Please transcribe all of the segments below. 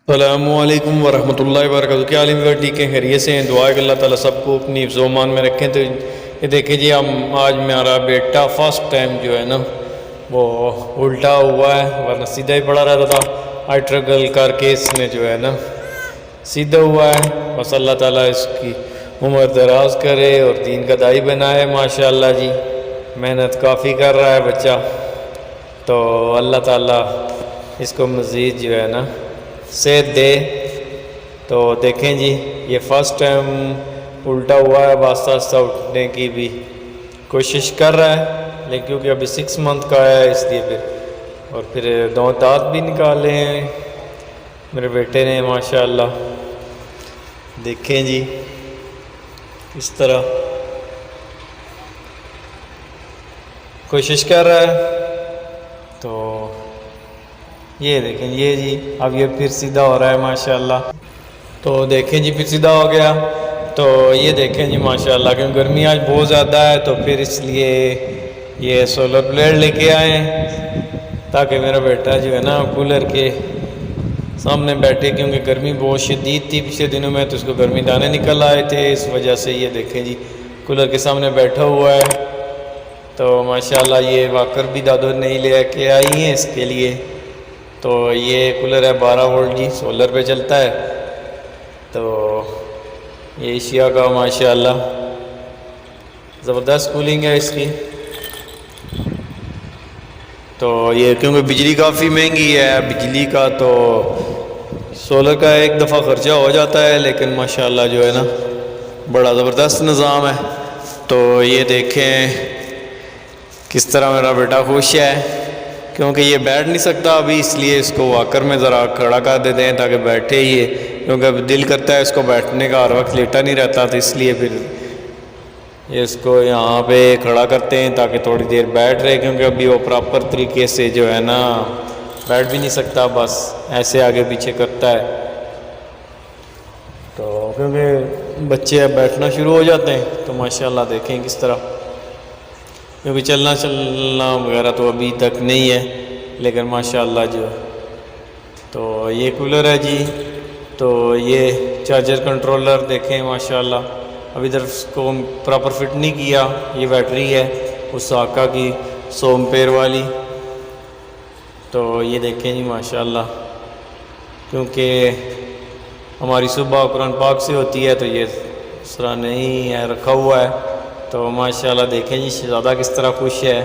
السلام علیکم ورحمۃ اللہ وبرکاتہ۔ کیا عالم و ٹھیک ہے، خیریت سے ہیں؟ دعا ہے کہ اللہ تعالیٰ سب کو اپنی حفظ و امان میں رکھیں۔ تو یہ دیکھیں جی، آج میرا بیٹا فرسٹ ٹائم جو ہے نا وہ الٹا ہوا ہے، ورنہ سیدھا ہی پڑا رہتا تھا۔ آج ٹرگل کر کے اس نے جو ہے نا سیدھا ہوا ہے۔ بس اللہ تعالیٰ اس کی عمر دراز کرے اور دین کا داعی بنائے۔ ماشاءاللہ جی، محنت کافی کر رہا ہے بچہ، تو اللہ تعالیٰ اس کو مزید جو ہے نا صحت دے۔ تو دیکھیں جی، یہ فرسٹ ٹائم الٹا ہوا ہے، آہستہ آہستہ اٹھنے کی بھی کوشش کر رہا ہے، لیکن کیونکہ ابھی 6 منتھ کا ہے اس لیے پھر دانت بھی نکالے ہیں میرے بیٹے نے ماشاءاللہ۔ دیکھیں جی اس طرح کوشش کر رہا ہے، تو یہ دیکھیں یہ جی اب یہ پھر سیدھا ہو رہا ہے ماشاءاللہ۔ تو دیکھیں جی پھر سیدھا ہو گیا۔ تو یہ دیکھیں جی ماشاءاللہ، کیونکہ گرمی آج بہت زیادہ ہے تو پھر اس لیے یہ سولر پلیٹ لے کے آئے ہیں تاکہ میرا بیٹا جو ہے نا کولر کے سامنے بیٹھے، کیونکہ گرمی بہت شدید تھی پچھلے دنوں میں، تو اس کو گرمی دانے نکل آئے تھے، اس وجہ سے یہ دیکھیں جی کولر کے سامنے بیٹھا ہوا ہے۔ تو ماشاءاللہ یہ واکر بھی دادو نہیں لے کے آئی ہیں اس کے لیے۔ تو یہ کولر ہے 12 وولٹ جی، سولر پہ چلتا ہے۔ تو یہ ایشیا کا ماشاءاللہ زبردست کولنگ ہے اس کی۔ تو یہ کیونکہ بجلی کافی مہنگی ہے، بجلی کا تو سولر کا ایک دفعہ خرچہ ہو جاتا ہے، لیکن ماشاءاللہ جو ہے نا بڑا زبردست نظام ہے۔ تو یہ دیکھیں کس طرح میرا بیٹا خوش ہے، کیونکہ یہ بیٹھ نہیں سکتا ابھی، اس لیے اس کو واکر میں ذرا کھڑا کر دیتے ہیں تاکہ بیٹھے ہی ہے، کیونکہ اب دل کرتا ہے اس کو بیٹھنے کا، ہر وقت لیٹا نہیں رہتا، تو اس لیے پھر اس کو یہاں پہ کھڑا کرتے ہیں تاکہ تھوڑی دیر بیٹھ رہے، کیونکہ ابھی وہ پراپر طریقے سے جو ہے نا بیٹھ بھی نہیں سکتا، بس ایسے آگے پیچھے کرتا ہے۔ تو کیونکہ بچے اب بیٹھنا شروع ہو جاتے ہیں تو ماشاءاللہ دیکھیں کس طرح، کیونکہ چلنا وغیرہ تو ابھی تک نہیں ہے، لیکن ماشاءاللہ جو تو یہ کولر ہے جی۔ تو یہ چارجر کنٹرولر دیکھیں ماشاءاللہ، اب ادھر اس کو پراپر فٹ نہیں کیا، یہ بیٹری ہے اس آقا کی 100 ایمپیئر والی۔ تو یہ دیکھیں جی ماشاءاللہ، کیونکہ ہماری صبح قرآن پاک سے ہوتی ہے تو یہ اس طرح نہیں ہے رکھا ہوا ہے۔ تو ماشاءاللہ دیکھیں جی شہزادہ کس طرح خوش ہے۔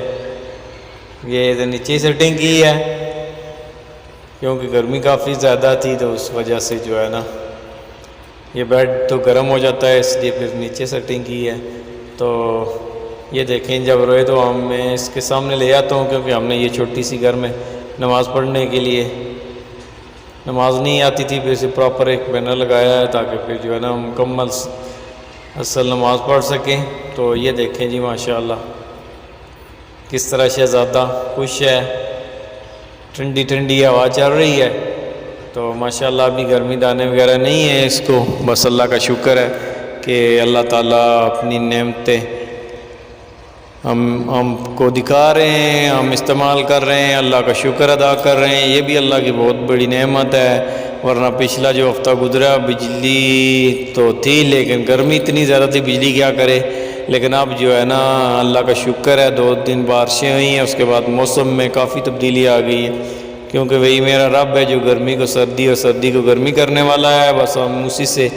یہ ادھر نیچے سیٹنگ کی ہے، کیونکہ گرمی کافی زیادہ تھی تو اس وجہ سے جو ہے نا یہ بیڈ تو گرم ہو جاتا ہے، اس لیے پھر نیچے سیٹنگ کی ہے۔ تو یہ دیکھیں جب روئے تو میں اس کے سامنے لے آتا ہوں، کیونکہ ہم نے یہ چھوٹی سی گھر میں نماز پڑھنے کے لیے نماز نہیں آتی تھی، پھر اسے پراپر ایک بینر لگایا ہے تاکہ پھر جو ہے نا مکمل اصل نماز پڑھ سکیں۔ تو یہ دیکھیں جی ماشاءاللہ کس طرح شہزادہ خوش ہے، ٹھنڈی ٹھنڈی ہوا چل رہی ہے۔ تو ماشاءاللہ ابھی گرمی دانے وغیرہ نہیں ہے اس کو، بس اللہ کا شکر ہے کہ اللہ تعالیٰ اپنی نعمتیں ہم کو دکھا رہے ہیں، ہم استعمال کر رہے ہیں، اللہ کا شکر ادا کر رہے ہیں، یہ بھی اللہ کی بہت بڑی نعمت ہے۔ ورنہ پچھلا جو ہفتہ گزرا بجلی تو تھی، لیکن گرمی اتنی زیادہ تھی، بجلی کیا کرے۔ لیکن اب جو ہے نا اللہ کا شکر ہے 2 دن بارشیں ہوئی ہیں، اس کے بعد موسم میں کافی تبدیلی آ گئی ہے، کیونکہ وہی میرا رب ہے جو گرمی کو سردی اور سردی کو گرمی کرنے والا ہے۔ بس ہم اسی سے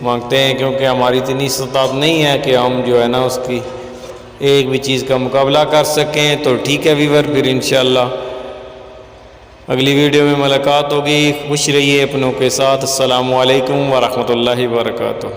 مانگتے ہیں، کیونکہ ہماری اتنی استطاعت نہیں ہے کہ ہم جو ہے نا اس کی ایک بھی چیز کا مقابلہ کر سکیں۔ تو ٹھیک ہے ویور، پھر انشاءاللہ اگلی ویڈیو میں ملاقات ہوگی۔ خوش رہیے اپنوں کے ساتھ۔ السلام علیکم ورحمۃ اللہ وبرکاتہ۔